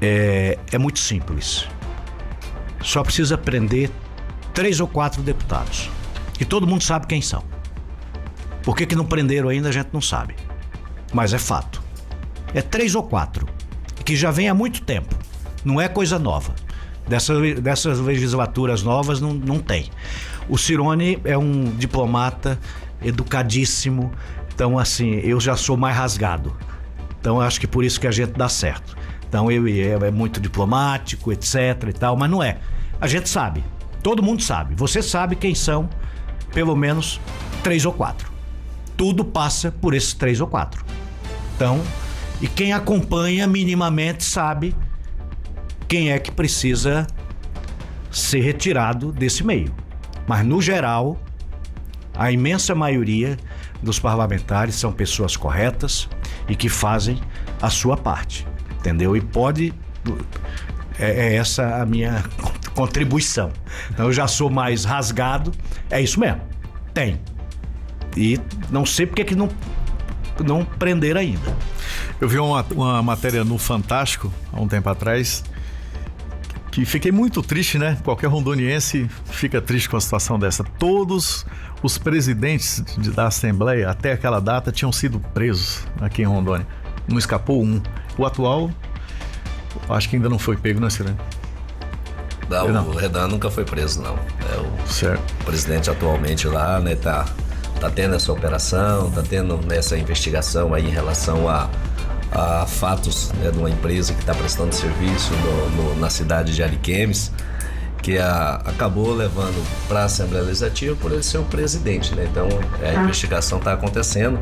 D: É muito simples. Só precisa prender 3 ou 4 deputados, que todo mundo sabe quem são. Por que não prenderam ainda, a gente não sabe, mas é fato. 3 ou 4, que já vem há muito tempo, não é coisa nova. Dessas legislaturas novas não tem. O Cirone é um diplomata educadíssimo, então assim, eu já sou mais rasgado. Então acho que por isso que a gente dá certo. Então ele é muito diplomático, etc e tal, mas não é. A gente sabe, todo mundo sabe. Você sabe quem são, pelo menos 3 ou 4. Tudo passa por esses 3 ou 4. Então, e quem acompanha minimamente sabe quem é que precisa ser retirado desse meio. Mas, no geral, a imensa maioria dos parlamentares são pessoas corretas e que fazem a sua parte, entendeu? E pode... essa a minha contribuição. Então, eu já sou mais rasgado. É isso mesmo. Tem. E não sei porque que não prenderam ainda.
A: Eu vi uma matéria no Fantástico, há um tempo atrás, que fiquei muito triste, né? Qualquer rondoniense fica triste com a situação dessa. Todos os presidentes da Assembleia, até aquela data, tinham sido presos aqui em Rondônia. Não escapou um. O atual, acho que ainda não foi pego, né, Cirone?
E: Não, o Renan nunca foi preso, não.
A: Certo.
E: O presidente atualmente lá, né, tá tendo essa operação, tá tendo essa investigação aí em relação a fatos, né, de uma empresa que está prestando serviço na cidade de Ariquemes. que acabou levando para a Assembleia Legislativa por ele ser o presidente, né? Então a investigação está acontecendo,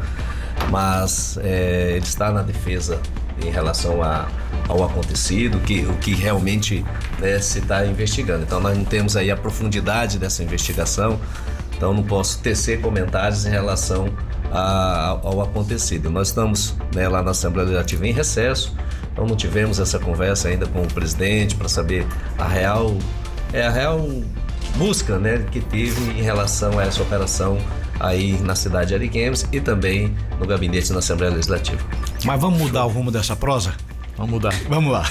E: mas ele está na defesa em relação ao acontecido, o que realmente, né, se está investigando. Então nós não temos aí a profundidade dessa investigação, então não posso tecer comentários em relação ao acontecido. Nós estamos, né, lá na Assembleia Legislativa em recesso, então não tivemos essa conversa ainda com o presidente para saber a real busca, né, que teve em relação a essa operação aí na cidade de Ariquemes e também no gabinete da Assembleia Legislativa.
D: Mas vamos mudar o rumo dessa prosa?
A: Vamos mudar.
D: Vamos lá.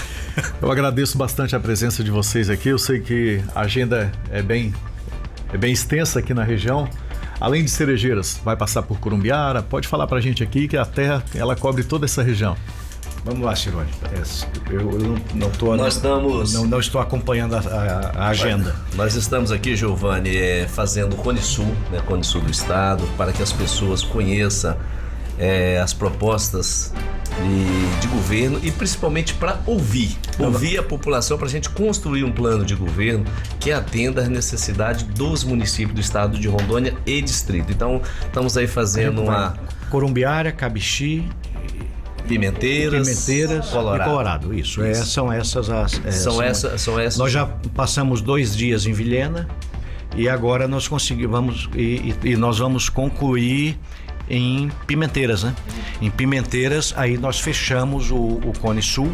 A: Eu agradeço bastante a presença de vocês aqui. Eu sei que a agenda é bem extensa aqui na região. Além de Cerejeiras, vai passar por Corumbiara. Pode falar pra gente aqui que a terra, ela cobre toda essa região.
D: Vamos lá, Cirone. Eu não estou acompanhando a agenda.
E: Nós estamos aqui, Giovanni, fazendo o Cone Sul, né, Cone Sul do Estado, para que as pessoas conheçam as propostas de governo e principalmente para ouvir a população, para a gente construir um plano de governo que atenda às necessidades dos municípios do estado de Rondônia e distrito. Então, estamos aí fazendo
D: Corumbiara, Cabixi,
E: Pimenteiras
D: e Colorado. Isso. São essas as. Nós já passamos 2 dias em Vilhena e agora nós conseguimos e nós vamos concluir em Pimenteiras, né? Em Pimenteiras, aí nós fechamos o Cone Sul.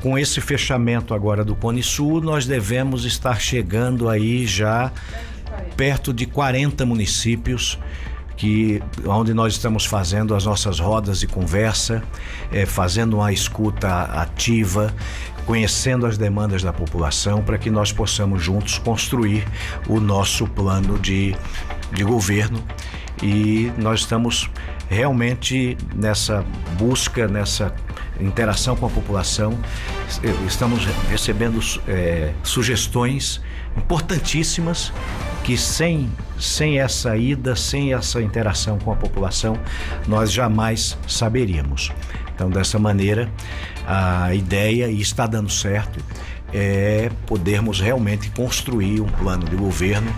D: Com esse fechamento agora do Cone Sul, nós devemos estar chegando aí já perto de 40 municípios onde nós estamos fazendo as nossas rodas de conversa, fazendo uma escuta ativa, conhecendo as demandas da população para que nós possamos juntos construir o nosso plano de governo. E nós estamos realmente nessa busca, nessa interação com a população, estamos recebendo sugestões importantíssimas que sem essa ida, sem essa interação com a população, nós jamais saberíamos. Então, dessa maneira, a ideia, e está dando certo, é podermos realmente construir um plano de governo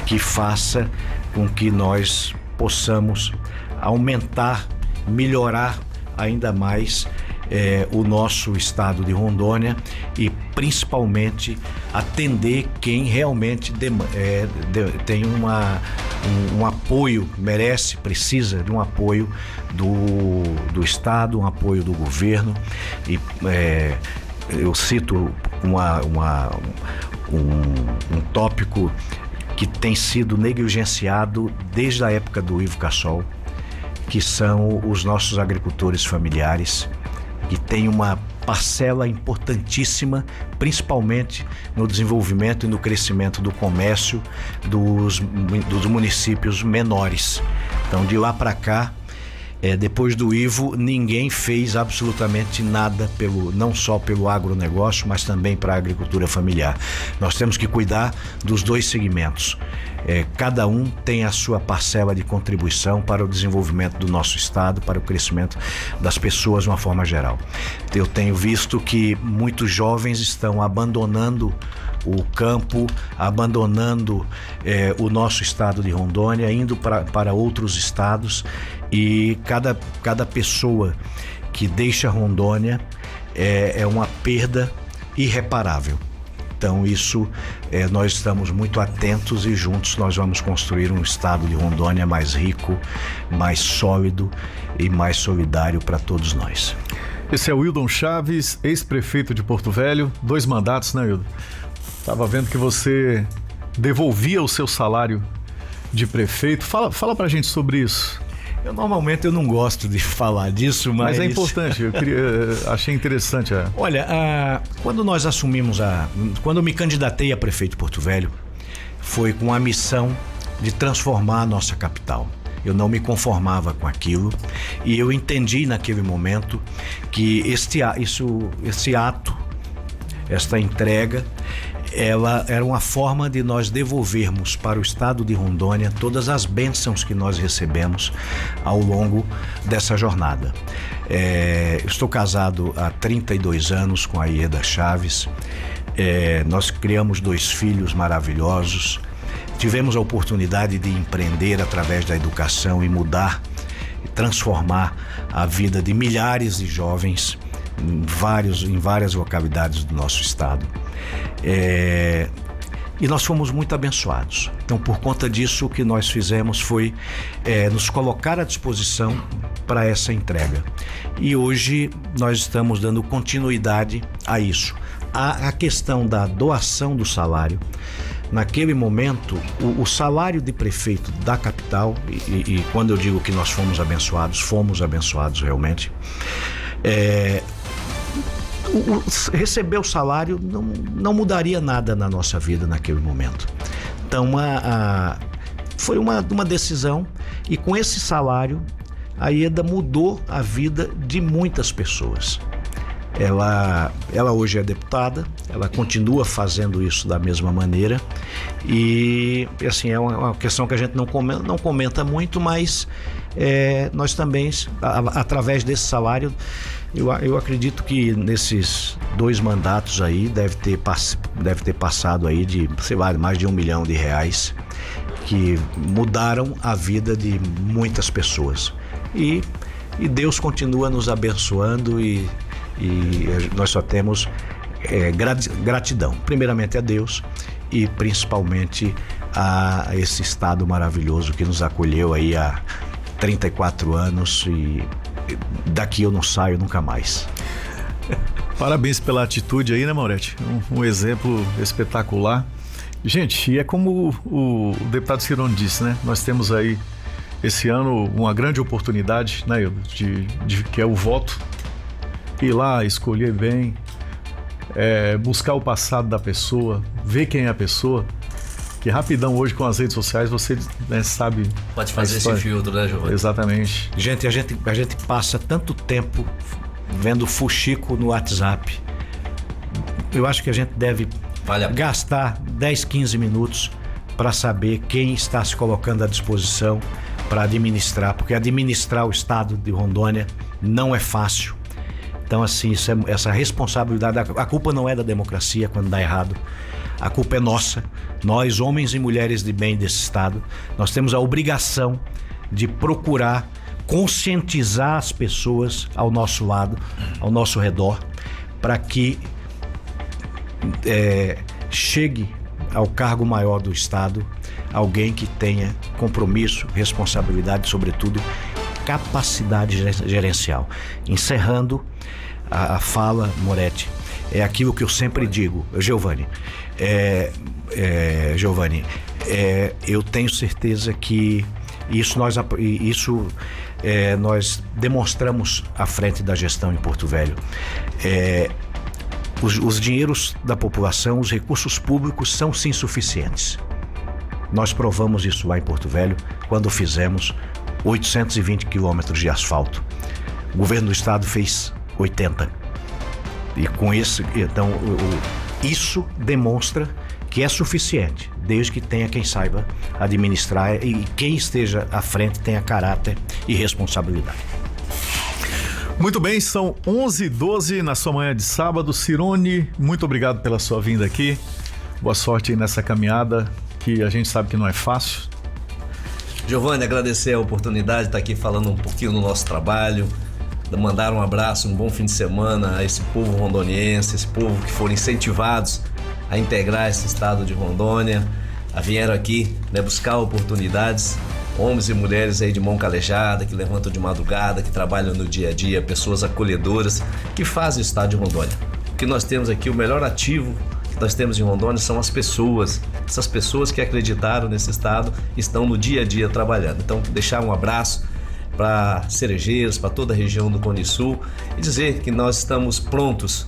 D: que faça com que nós possamos aumentar, melhorar ainda mais o nosso estado de Rondônia e principalmente atender quem realmente tem um apoio, precisa de um apoio do estado, um apoio do governo. E eu cito um tópico que tem sido negligenciado desde a época do Ivo Cassol, que são os nossos agricultores familiares, que tem uma parcela importantíssima, principalmente no desenvolvimento e no crescimento do comércio dos municípios menores. Então, de lá para cá, depois do Ivo, ninguém fez absolutamente nada não só pelo agronegócio, mas também para a agricultura familiar. Nós temos que cuidar dos 2 segmentos. Cada um tem a sua parcela de contribuição para o desenvolvimento do nosso estado, para o crescimento das pessoas de uma forma geral. Eu tenho visto que muitos jovens estão abandonando o campo, abandonando o nosso estado de Rondônia, indo para outros estados, e cada pessoa que deixa Rondônia é uma perda irreparável. Então isso, nós estamos muito atentos e juntos nós vamos construir um estado de Rondônia mais rico, mais sólido e mais solidário para todos nós.
A: Esse é o Wildon Chaves, ex-prefeito de Porto Velho, 2 mandatos, né, Wildon? Estava vendo que você devolvia o seu salário de prefeito. Fala pra gente sobre isso.
D: Normalmente eu não gosto de falar disso, mas
A: é importante, achei interessante.
D: Olha, quando nós quando eu me candidatei a prefeito de Porto Velho, foi com a missão de transformar a nossa capital. Eu não me conformava com aquilo e eu entendi naquele momento que esse ato, esta entrega, ela era uma forma de nós devolvermos para o estado de Rondônia todas as bênçãos que nós recebemos ao longo dessa jornada. Estou casado há 32 anos com a Ieda Chaves, Nós criamos 2 filhos maravilhosos. Tivemos a oportunidade de empreender através da educação e mudar e transformar a vida de milhares de jovens em várias localidades do nosso estado. E nós fomos muito abençoados. Então, por conta disso, o que nós fizemos foi nos colocar à disposição para essa entrega. E hoje nós estamos dando continuidade a isso. A questão da doação do salário, naquele momento, o salário de prefeito da capital, e quando eu digo que nós fomos abençoados realmente, receber o salário não mudaria nada na nossa vida naquele momento. Então foi uma decisão, e com esse salário a Ieda mudou a vida de muitas pessoas. Ela hoje é deputada, ela continua fazendo isso da mesma maneira, e assim, é uma questão que a gente não comenta muito, mas nós também, através desse salário, eu acredito que nesses 2 mandatos aí deve ter passado aí de, sei lá, mais de R$1 milhão que mudaram a vida de muitas pessoas. E Deus continua nos abençoando, e nós só temos gratidão, primeiramente a Deus e principalmente a esse estado maravilhoso que nos acolheu aí há 34 anos, e daqui eu não saio nunca mais.
A: Parabéns pela atitude aí, né, Maurete? Um exemplo espetacular. Gente, e é como o deputado Cirone disse, né? Nós temos aí esse ano uma grande oportunidade, né, de que é o voto. Ir lá, escolher bem, buscar o passado da pessoa, ver quem é a pessoa, que rapidão hoje com as redes sociais você, né, sabe...
E: Pode fazer esse filtro, né, Giovanni?
A: Exatamente.
D: Gente, a gente passa tanto tempo vendo fuxico no WhatsApp. Eu acho que a gente deve gastar 10, 15 minutos para saber quem está se colocando à disposição para administrar, porque administrar o estado de Rondônia não é fácil. Então, assim, essa responsabilidade, a culpa não é da democracia quando dá errado, a culpa é nossa. Nós, homens e mulheres de bem desse estado, nós temos a obrigação de procurar conscientizar as pessoas ao nosso lado, ao nosso redor, para que chegue ao cargo maior do estado alguém que tenha compromisso, responsabilidade, sobretudo capacidade gerencial. Encerrando a fala, Moretti, é aquilo que eu sempre digo, Giovanni, eu tenho certeza que nós demonstramos à frente da gestão em Porto Velho. Os dinheiros da população, os recursos públicos são sim suficientes. Nós provamos isso lá em Porto Velho quando fizemos 820 quilômetros de asfalto. O governo do estado fez 80. E com isso, então, isso demonstra que é suficiente, desde que tenha quem saiba administrar e quem esteja à frente tenha caráter e responsabilidade.
A: Muito bem, são 11h12 na sua manhã de sábado. Cirone, muito obrigado pela sua vinda aqui. Boa sorte aí nessa caminhada, que a gente sabe que não é fácil.
E: Giovanni, agradecer a oportunidade de estar aqui falando um pouquinho do nosso trabalho, mandar um abraço, um bom fim de semana a esse povo rondoniense, esse povo que foram incentivados a integrar esse estado de Rondônia, vieram aqui, né, buscar oportunidades, homens e mulheres aí de mão calejada, que levantam de madrugada, que trabalham no dia a dia, pessoas acolhedoras, que fazem o estado de Rondônia. O que nós temos aqui, o melhor ativo que nós temos em Rondônia são as pessoas. Essas pessoas que acreditaram nesse estado estão no dia a dia trabalhando. Então, deixar um abraço para Cerejeiros, para toda a região do Cone Sul, e dizer que nós estamos prontos,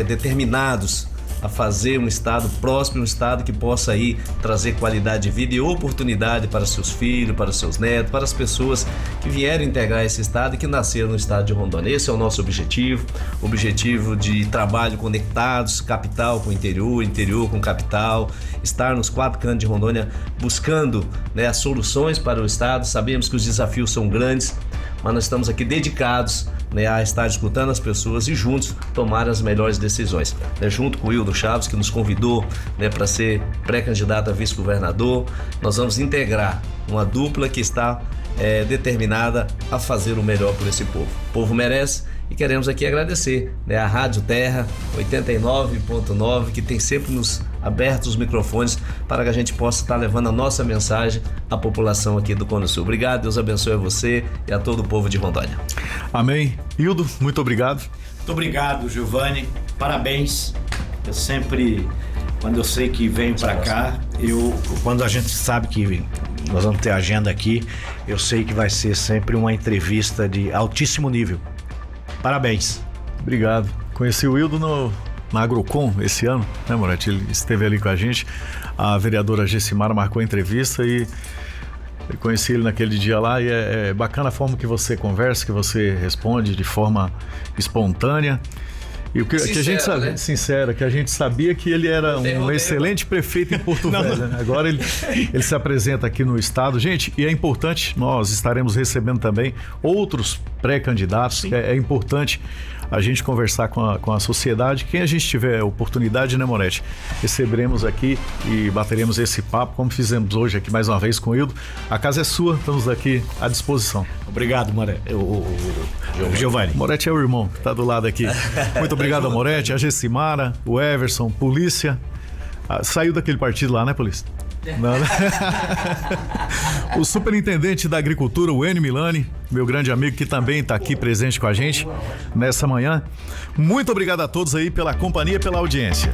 E: determinados a fazer um estado próspero, um estado que possa aí trazer qualidade de vida e oportunidade para seus filhos, para seus netos, para as pessoas que vieram integrar esse estado e que nasceram no estado de Rondônia. Esse é o nosso objetivo de trabalho conectados, capital com interior, interior com capital, estar nos 4 cantos de Rondônia buscando, né, as soluções para o estado. Sabemos que os desafios são grandes, mas nós estamos aqui dedicados né, a estar escutando as pessoas e juntos tomar as melhores decisões. Né, junto com o Wildo Chaves, que nos convidou, né, para ser pré-candidato a vice-governador, nós vamos integrar uma dupla que está determinada a fazer o melhor por esse povo. O povo merece. E queremos aqui agradecer, né, a Rádio Terra 89.9, que tem sempre nos aberto os microfones para que a gente possa estar levando a nossa mensagem à população aqui do Cone Sul. Obrigado, Deus abençoe a você e a todo o povo de Rondônia.
A: Amém. Hildo, muito obrigado.
D: Muito obrigado, Giovanni. Parabéns. Eu sempre, quando eu sei que venho para cá, quando a gente sabe que nós vamos ter agenda aqui, eu sei que vai ser sempre uma entrevista de altíssimo nível. Parabéns.
A: Obrigado. Conheci o Hildo na Agrocom esse ano, né, Moretti? Ele esteve ali com a gente. A vereadora Gessimara marcou a entrevista e eu conheci ele naquele dia lá e é bacana a forma que você conversa, que você responde de forma espontânea. E o que a gente sabe, né? Sincera, que a gente sabia que ele era um excelente prefeito em Porto Velho, né? Agora ele se apresenta aqui no estado. Gente, e é importante, nós estaremos recebendo também outros pré-candidatos. É importante a gente conversar com a sociedade. Quem a gente tiver oportunidade, né, Moretti? Receberemos aqui e bateremos esse papo, como fizemos hoje aqui mais uma vez com o Hildo. A casa é sua, estamos aqui à disposição.
D: Obrigado, Moretti. Giovanni.
A: Moretti é o irmão, que está do lado aqui. Muito obrigado a Moretti, a Gessimara, o Everson, polícia. Saiu daquele partido lá, né, polícia? Não, né? O superintendente da agricultura, o Enio Milani, meu grande amigo, que também está aqui presente com a gente nessa manhã. Muito obrigado a todos aí pela companhia e pela audiência.